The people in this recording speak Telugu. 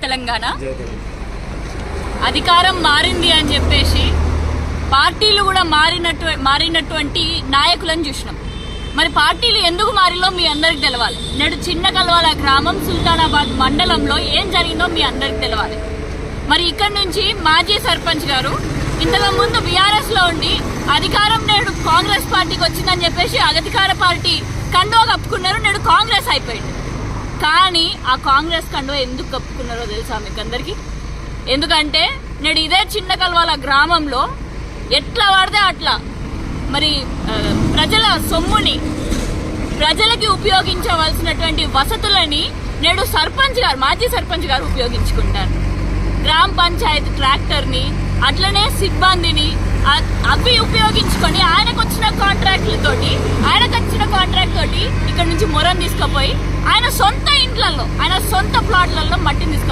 తెలంగాణ అధికారం మారింది అని చెప్పేసి పార్టీలు కూడా మారినటువంటి నాయకులను చూసినాం. మరి పార్టీలు ఎందుకు మారిలో మీ అందరికి తెలవాలి. నేడు చిన్న కల్వాల గ్రామం సుల్తానాబాద్ మండలంలో ఏం జరిగిందో మీ అందరికి తెలవాలి. మరి ఇక్కడి నుంచి మాజీ సర్పంచ్ గారు ఇంతకు ముందు బీఆర్ఎస్ లో ఉండి అధికారం నేడు కాంగ్రెస్ పార్టీకి వచ్చిందని చెప్పేసి అధికార పార్టీ కండువా కప్పుకున్నారు. నేడు కాంగ్రెస్ అయిపోయింది. కానీ ఆ కాంగ్రెస్ కండువా ఎందుకు కప్పుకున్నారో తెలుసా మీకు అందరికి? ఎందుకంటే నేడు ఇదే చిన్న కల్వాల గ్రామంలో ఎట్లా వాడితే అట్లా మరి ప్రజల సొమ్ముని ప్రజలకి ఉపయోగించవలసినటువంటి వసతులని నేడు సర్పంచ్ గారు మాజీ సర్పంచ్ గారు ఉపయోగించుకుంటారు. గ్రామ పంచాయతీ ట్రాక్టర్ ని అట్లనే సిబ్బందిని అవి ఉపయోగించుకొని ఆయనకు వచ్చిన కాంట్రాక్ట్ తోటి ఇక్కడ నుంచి మొరం తీసుకుపోయి ఆయన సొంత ఇంట్లలో ఆయన సొంత ప్లాట్లలో మట్టిని తీసుకుపోయి